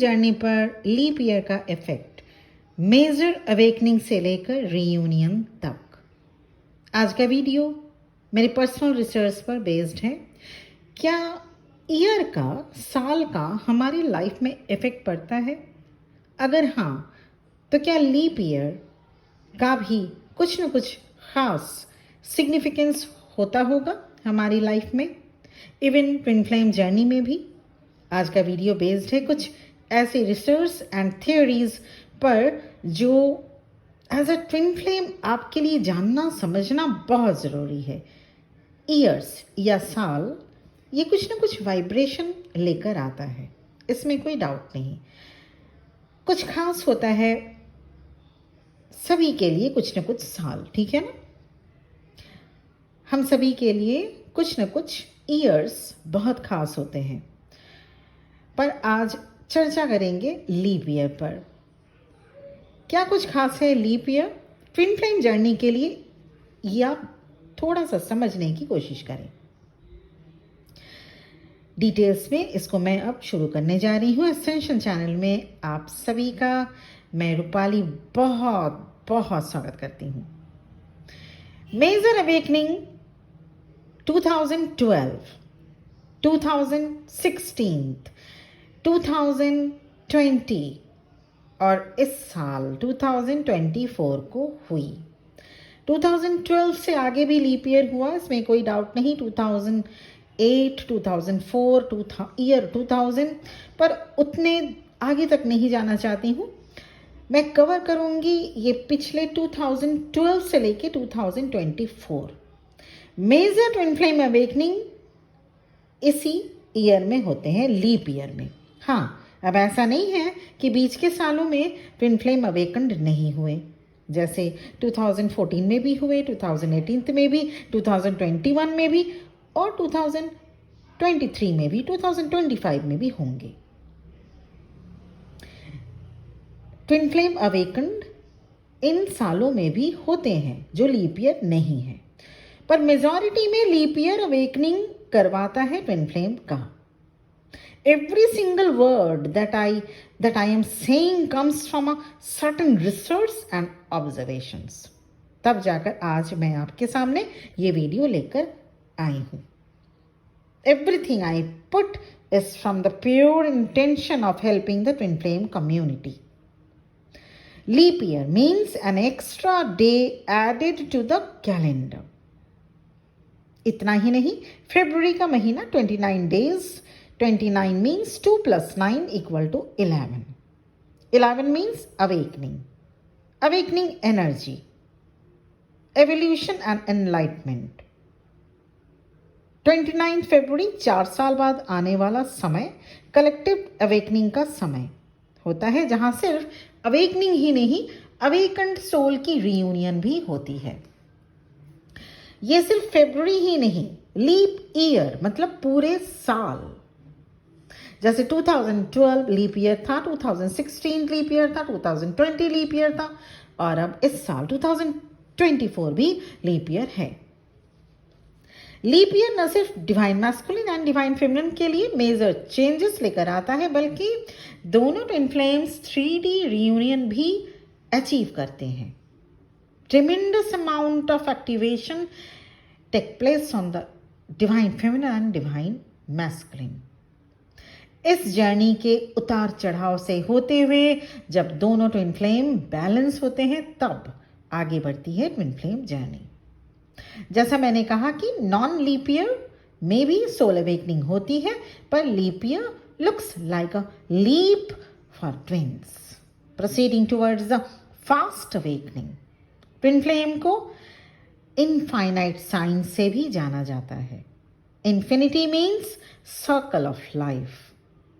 Journey पर leap year का effect, major awakening से लेकर रीयूनियन तक। आज का वीडियो मेरे पर्सनल रिसर्च पर बेस्ड है। क्या ईयर का, साल का हमारी लाइफ में इफेक्ट पड़ता है? अगर हाँ, तो क्या लीप ईयर का भी कुछ न कुछ खास सिग्निफिकेंस होता होगा हमारी लाइफ में, इवन ट्विन फ्लेम जर्नी में भी? आज का वीडियो बेस्ड है कुछ ऐसे रिसर्च एंड थियोरीज पर जो एज अ ट्विन फ्लेम आपके लिए जानना समझना बहुत ज़रूरी है। ईयर्स या साल, ये कुछ ना कुछ वाइब्रेशन लेकर आता है, इसमें कोई डाउट नहीं। कुछ खास होता है सभी के लिए, कुछ न कुछ साल, ठीक है ना। हम सभी के लिए कुछ न कुछ ईयर्स बहुत खास होते हैं, पर आज चर्चा करेंगे लीप ईयर पर। क्या कुछ खास है leap year twin flame journey के लिए, या थोड़ा सा समझने की कोशिश करें। डिटेल्स में इसको मैं अब शुरू करने जा रही हूँ। एसेंशियल चैनल में आप सभी का मैं रूपाली बहुत बहुत स्वागत करती हूँ। मेजर अवेकनिंग 2012, 2016, 2020 और इस साल 2024 को हुई। 2012 से आगे भी लीप ईयर हुआ, इसमें कोई डाउट नहीं। 2008, 2004, ईयर 2000, पर उतने आगे तक नहीं जाना चाहती हूँ। मैं कवर करूँगी ये पिछले 2012 से लेके 2024 मेजर ट्विन फ्लेम अवेकनिंग इसी ईयर में होते हैं, लीप ईयर में। हाँ, अब ऐसा नहीं है कि बीच के सालों में ट्विन फ्लेम अवेकन्ड नहीं हुए, जैसे 2014 में भी हुए, 2018 में भी, 2021 में भी और 2023 में भी, 2025 में भी होंगे। ट्विन फ्लेम अवेकन्ड इन सालों में भी होते हैं जो लीप ईयर नहीं है, पर मेजॉरिटी में लीप ईयर अवेकनिंग करवाता है ट्विन फ्लेम का। Every single word that I am saying comes from a certain research and observations. तब जाकर आज मैं आपके सामने ये वीडियो लेकर आई हूँ। Everything I put is from the pure intention of helping the twin flame community. Leap year means an extra day added to the calendar. इतना ही नहीं, फरवरी का महीना 29 days, 29 means 2 plus 9 equal to 11. 11 means awakening. Awakening energy. Evolution and enlightenment. 29 फरवरी 4 साल बाद आने वाला समय collective awakening का समय होता है, जहां सिर्फ अवेकनिंग ही नहीं, अवेकन्ड सोल की रीयूनियन भी होती है। ये सिर्फ फरवरी ही नहीं, लीप ईयर मतलब पूरे साल। जैसे 2012 लीप ईयर था, 2016 लीप ईयर था, 2020 लीप ईयर था, और अब इस साल 2024 भी लीप ईयर है। लीप ईयर न सिर्फ divine masculine and divine feminine के लिए मेजर चेंजेस लेकर आता है, बल्कि दोनों ट्विन फ्लेम्स 3D रियूनियन भी अचीव करते हैं। Tremendous amount of activation take place on the divine feminine and divine masculine. इस जर्नी के उतार चढ़ाव से होते हुए जब दोनों ट्विन फ्लेम बैलेंस होते हैं, तब आगे बढ़ती है ट्विन फ्लेम जर्नी। जैसा मैंने कहा कि नॉन लीप ईयर में भी सोल अवेकनिंग होती है, पर leap year looks like a leap for twins proceeding towards the fast awakening. Twin flame को इनफाइनाइट साइन से भी जाना जाता है। Infinity means circle of life,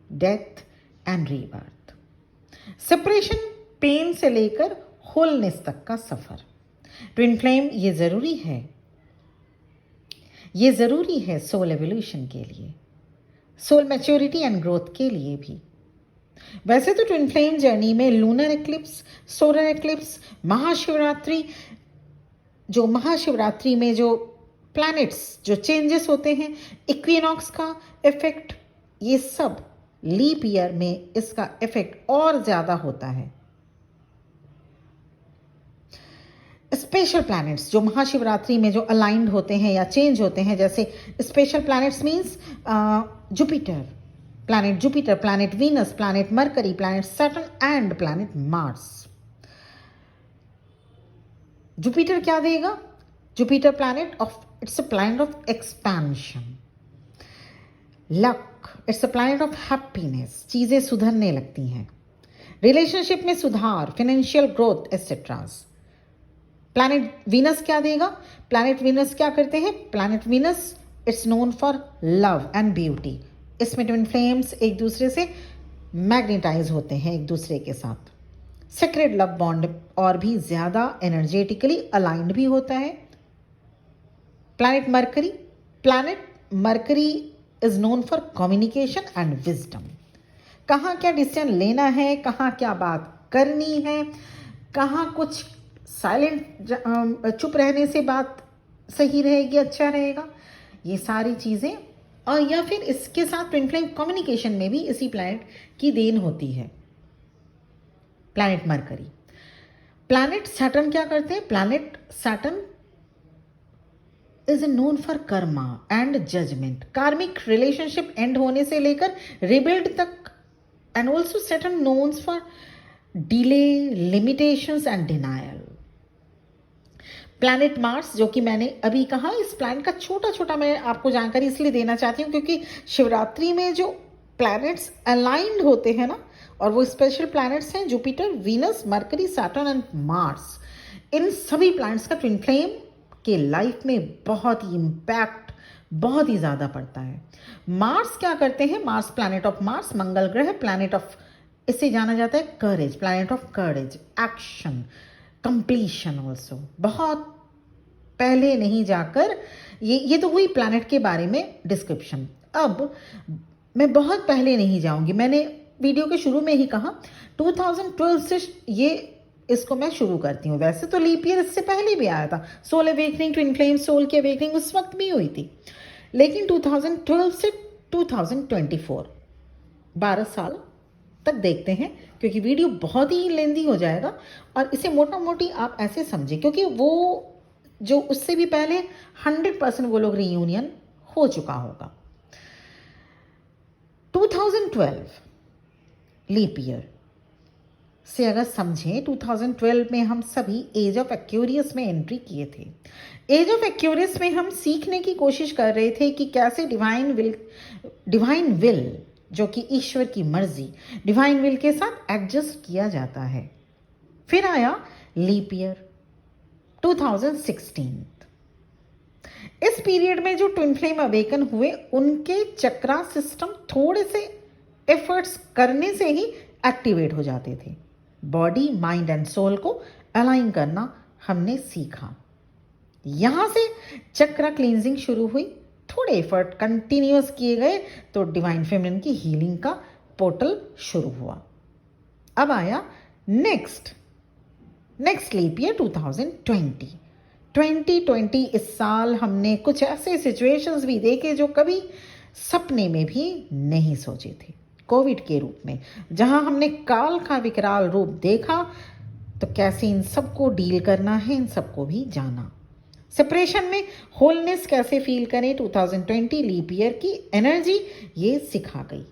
death and rebirth. Separation pain से लेकर होलनेस तक का सफर। ट्विन फ्लेम ये जरूरी है सोल एवोल्यूशन के लिए, सोल मैच्योरिटी एंड ग्रोथ के लिए भी। वैसे तो ट्विन फ्लेम जर्नी में lunar eclipse, solar eclipse, Mahashivratri में जो प्लैनेट्स जो चेंजेस होते हैं, इक्विनॉक्स का इफेक्ट, ये सब लीप ईयर में इसका इफेक्ट और ज़्यादा होता है। स्पेशल प्लैनेट्स जो महाशिवरात्रि में जो अलाइंड होते हैं या चेंज होते हैं, जैसे special planets means Jupiter, planet Jupiter, planet Venus, planet mercury, planet Saturn and planet Mars. Jupiter क्या देगा? Jupiter planet of it's a planet of expansion, luck, it's a planet of happiness, चीजें सुधरने लगती हैं, relationship में सुधार, financial growth एटसेट्रास। Planet Venus क्या देगा? प्लैनेट वीनस क्या करते हैं? Planet Venus it's known for love and beauty. इसमें ट्विन फ्लेम्स एक दूसरे से मैग्नेटाइज होते हैं एक दूसरे के साथ। सेक्रेड लव बॉन्ड और भी ज्यादा एनर्जेटिकली अलाइंड भी होता है। Planet mercury is known for communication and wisdom. कहाँ क्या डिसीजन लेना है, कहाँ क्या बात करनी है, कहाँ कुछ साइलेंट चुप रहने से बात सही रहेगी, अच्छा रहेगा, ये सारी चीज़ें। और या फिर इसके साथ ट्विन फ्लेम कम्युनिकेशन में भी इसी प्लैनेट की देन होती है, प्लैनेट मरकरी। प्लैनेट सैटर्न क्या करते हैं? Planet Saturn is known for karma and judgement, karmic relationship and होने से लेकर रिबिल्ड तक। And also Saturn knowns for delay, limitations and denial. Planet Mars जो कि मैंने अभी कहा, इस प्लैनेट का छोटा छोटा मैं आपको जानकारी इसलिए देना चाहती हूँ क्योंकि शिवरात्रि में जो प्लैनेट्स अलाइंड होते हैं ना, और वो स्पेशल प्लैनेट्स हैं Jupiter, Venus, Mercury, Saturn and Mars. इन सभी प्लैनेट्स का ट्विन फ्लेम के लाइफ में बहुत ही इम्पैक्ट बहुत ही ज़्यादा पड़ता है। मार्स क्या करते हैं? Mars planet of Mars, Mangal ग्रह, प्लैनेट ऑफ, इसे जाना जाता है courage, planet of courage, action, completion also. बहुत पहले नहीं जाकर ये तो हुई प्लैनेट के बारे में डिस्क्रिप्शन। अब मैं बहुत पहले नहीं जाऊंगी, मैंने वीडियो के शुरू में ही कहा 2012 से ये इसको मैं शुरू करती हूँ। वैसे तो लीप ईयर इससे पहले भी आया था, soul awakening, twin flame soul की अवेकनिंग उस वक्त भी हुई थी, लेकिन 2012 से 2024 12 साल तक देखते हैं, क्योंकि वीडियो बहुत ही लेंदी हो जाएगा। और इसे मोटा मोटी आप ऐसे समझें, क्योंकि वो जो उससे भी पहले 100% वो लोग रीयूनियन हो चुका होगा। 2012 लीप ईयर से अगर समझें, 2012 में हम सभी एज ऑफ एक्यूरियस में एंट्री किए थे। एज ऑफ एक्यूरियस में हम सीखने की कोशिश कर रहे थे कि कैसे डिवाइन विल जो कि ईश्वर की मर्जी, डिवाइन विल के साथ एडजस्ट किया जाता है। फिर आया लीप ईयर 2016। इस पीरियड में जो ट्विन फ्लेम अवेकन हुए, उनके चक्रा सिस्टम थोड़े से एफर्ट्स करने से ही एक्टिवेट हो जाते थे। बॉडी, माइंड एंड सोल को अलाइन करना हमने सीखा। यहां से चक्रा क्लींजिंग शुरू हुई, थोड़े एफर्ट कंटिन्यूस किए गए तो डिवाइन फेमिनिन की हीलिंग का पोर्टल शुरू हुआ। अब आया नेक्स्ट लीप ईयर 2020। इस साल हमने कुछ ऐसे सिचुएशंस भी देखे जो कभी सपने में भी नहीं सोचे थे। कोविड के रूप में, जहां हमने काल का विकराल रूप देखा, तो कैसे इन सबको डील करना है, इन सबको भी जाना। सेपरेशन में होलनेस कैसे फील करें, 2020 लीप ईयर की एनर्जी ये सिखा गई।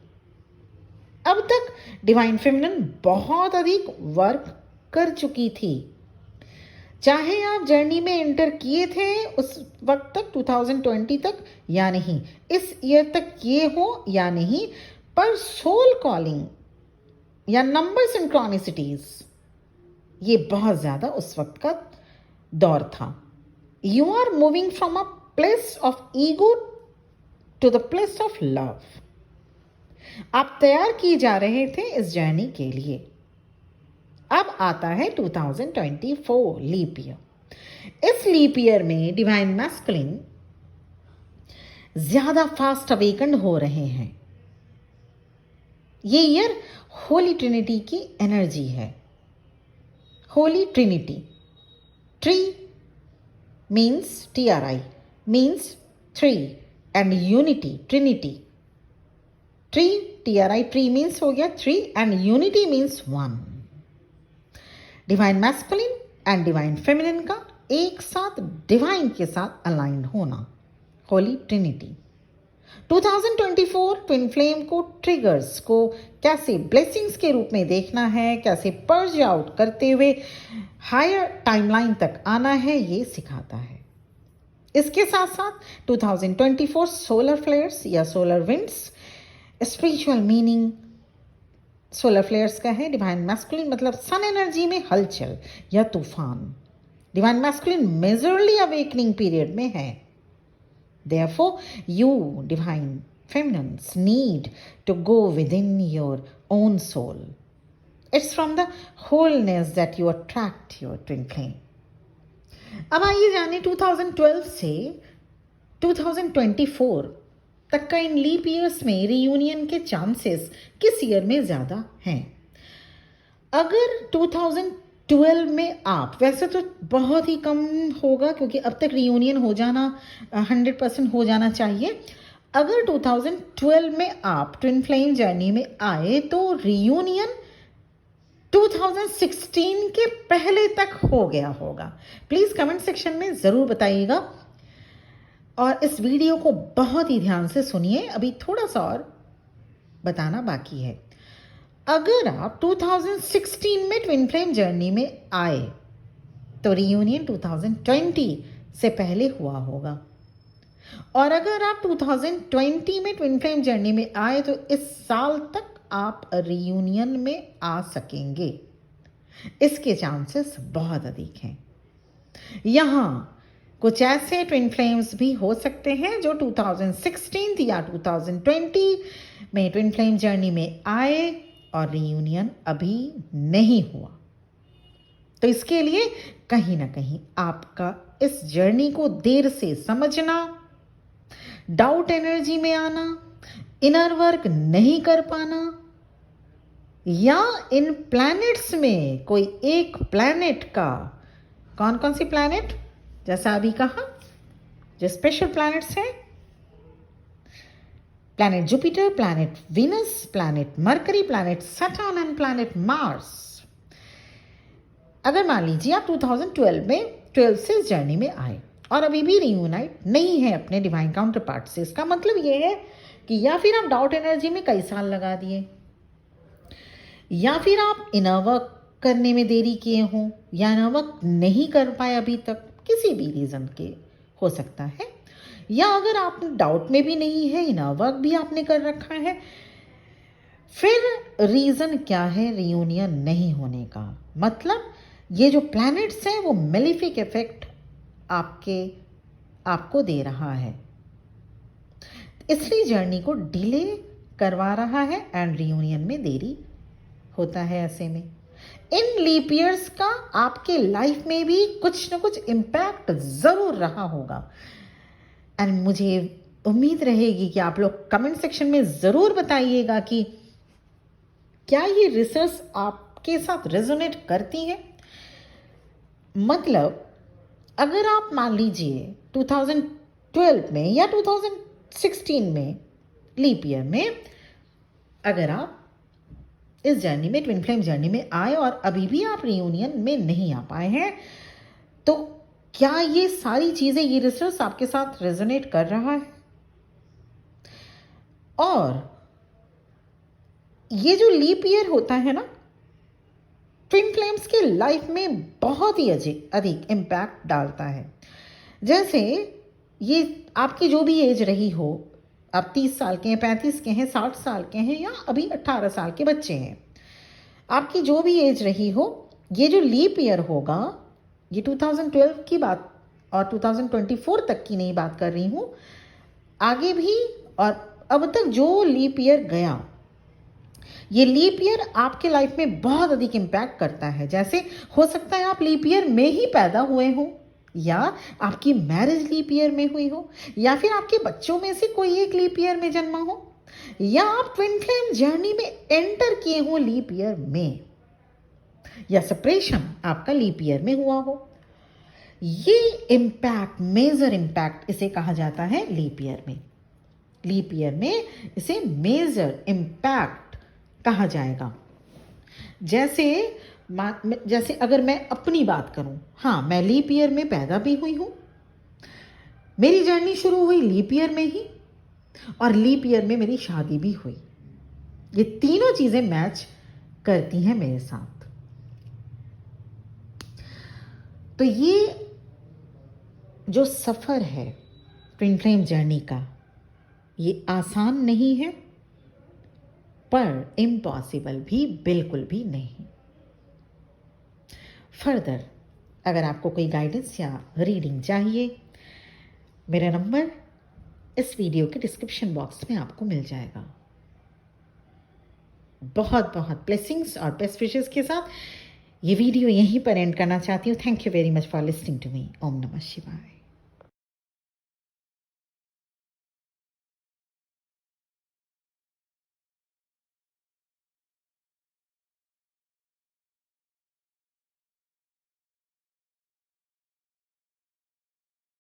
अब तक डिवाइन फेमिनिन बहुत अधिक वर्क कर चुकी थी, चाहे आप जर्नी में एंटर किए थे उस वक्त तक 2020 तक या नहीं, इस ईयर तक किए हो या नहीं, पर सोल कॉलिंग या नंबर सिंक्रोनिसिटीज ये बहुत ज्यादा उस वक्त का दौर था। You are moving from a place of ego to the place of love. आप तैयार किए जा रहे थे इस जर्नी के लिए। अब आता है 2024 लीप ईयर। इस लीप ईयर में डिवाइन मैस्कुलिन ज्यादा फास्ट अवेकन हो रहे हैं। ये ईयर होली ट्रिनिटी की एनर्जी है। Holi Trinity, tree means TRI means three and unity, Trinity, tree TRI tree means हो गया 3 and unity means 1। Divine masculine and divine feminine का एक साथ डिवाइन के साथ अलाइन होना, होली ट्रिनिटी। 2024 ट्विन फ्लेम को ट्रिगर्स को कैसे ब्लेसिंग्स के रूप में देखना है, कैसे पर्ज आउट करते हुए हायर टाइमलाइन तक आना है, ये सिखाता है। इसके साथ साथ 2024 सोलर फ्लेयर्स या solar winds, spiritual meaning solar flares का है। डिवाइन मैस्कुलिन मतलब सन एनर्जी में हलचल या तूफान। Divine masculine majorly awakening period में है। Therefore, you, divine feminines, need to go within your own soul. It's from the wholeness that you attract your twin flame. अब आइए जाने 2012 से 2024 तक का इन लीप ईयर्स में रियूनियन के चांसेस किस ईयर में ज़्यादा हैं। अगर 2012 में आप, वैसे तो बहुत ही कम होगा क्योंकि अब तक रियूनियन हो जाना 100% हो जाना चाहिए। अगर 2012 में आप ट्विन फ्लेम जर्नी में आए तो रियूनियन 2016 के पहले तक हो गया होगा। प्लीज़ कमेंट सेक्शन में ज़रूर बताइएगा और इस वीडियो को बहुत ही ध्यान से सुनिए, अभी थोड़ा सा और बताना बाकी है। अगर आप 2016 में ट्विन फ्लेम जर्नी में आए तो रियूनियन 2020 से पहले हुआ होगा, और अगर आप 2020 में ट्विन फ्लेम जर्नी में आए तो इस साल तक आप रियूनियन में आ सकेंगे। इसके चांसेस बहुत अधिक हैं। यहाँ कुछ ऐसे ट्विन फ्लेम्स भी हो सकते हैं जो 2016 या 2020 में ट्विन फ्लेम जर्नी में आए और रियूनियन अभी नहीं हुआ। तो इसके लिए कहीं ना कहीं आपका इस जर्नी को देर से समझना, डाउट एनर्जी में आना, इनर वर्क नहीं कर पाना, या इन प्लैनेट्स में कोई एक प्लैनेट का, कौन कौन सी प्लैनेट, जैसा अभी कहा जो स्पेशल प्लैनेट्स हैं, planet Jupiter, planet Venus, planet mercury, planet Saturn and planet Mars. अगर मान लीजिए आप 2012 में 12 से इस जर्नी में आए और अभी भी रियूनाइट नहीं है अपने डिवाइन काउंटर पार्ट से, इसका मतलब ये है कि या फिर आप डाउट एनर्जी में कई साल लगा दिए, या फिर आप इनर वर्क करने में देरी किए हों, या इनर वर्क नहीं कर पाए अभी तक, किसी भी रीज़न के हो सकता है। या अगर आप डाउट में भी नहीं है, इनर वर्क भी आपने कर रखा है, फिर रीज़न क्या है रियूनियन नहीं होने का? मतलब ये जो प्लैनेट्स हैं वो मेलिफिक इफेक्ट आपको दे रहा है, इसलिए जर्नी को डिले करवा रहा है एंड रियूनियन में देरी होता है। ऐसे में इन लीप ईयर्स का आपके लाइफ में भी कुछ ना कुछ इम्पैक्ट ज़रूर रहा होगा एंड मुझे उम्मीद रहेगी कि आप लोग कमेंट सेक्शन में ज़रूर बताइएगा कि क्या ये रिसर्च आपके साथ रेजोनेट करती है। मतलब अगर आप मान लीजिए 2012 में या 2016 में लीप ईयर में अगर आप इस जर्नी में, ट्विन फ्लेम जर्नी में आए और अभी भी आप रियूनियन में नहीं आ पाए हैं, तो क्या ये सारी चीज़ें, ये रिसर्च आपके साथ रेजोनेट कर रहा है? और ये जो लीप ईयर होता है ना, ट्विन फ्लेम्स की लाइफ में बहुत ही अधिक इम्पैक्ट डालता है। जैसे ये आपकी जो भी एज रही हो, आप 30 साल के हैं, 35 के हैं, 60 साल के हैं, या अभी 18 साल के बच्चे हैं, आपकी जो भी एज रही हो, ये जो लीप ईयर होगा, ये 2012 की बात और 2024 तक की नहीं बात कर रही हूँ, आगे भी और अब तक जो लीप ईयर गया, ये लीप ईयर आपके लाइफ में बहुत अधिक इम्पैक्ट करता है। जैसे हो सकता है आप लीप ईयर में ही पैदा हुए हो, या आपकी मैरिज लीप ईयर में हुई हो, या फिर आपके बच्चों में से कोई एक लीप ईयर में जन्मा हो, या आप ट्विन फ्लेम जर्नी में एंटर किए हो लीप ईयर में, या सेपरेशन आपका लीप ईयर में हुआ हो। ये इम्पैक्ट, मेजर इम्पैक्ट इसे कहा जाता है लीप ईयर में। लीप ईयर में इसे मेजर इम्पैक्ट कहा जाएगा। जैसे अगर मैं अपनी बात करूं, हाँ, मैं लीप ईयर में पैदा भी हुई हूं, मेरी जर्नी शुरू हुई लीप ईयर में ही, और लीप ईयर में मेरी शादी भी हुई। ये तीनों चीजें मैच करती हैं मेरे साथ। तो ये जो सफ़र है ट्विन फ्लेम जर्नी का, ये आसान नहीं है, पर इम्पॉसिबल भी बिल्कुल भी नहीं। फर्दर अगर आपको कोई गाइडेंस या रीडिंग चाहिए, मेरा नंबर इस वीडियो के डिस्क्रिप्शन बॉक्स में आपको मिल जाएगा। बहुत बहुत ब्लेसिंग्स और बेस्ट विशेस के साथ ये वीडियो यहीं पर एंड करना चाहती हूँ। Thank you very much for listening to me. ओम नमः शिवाय।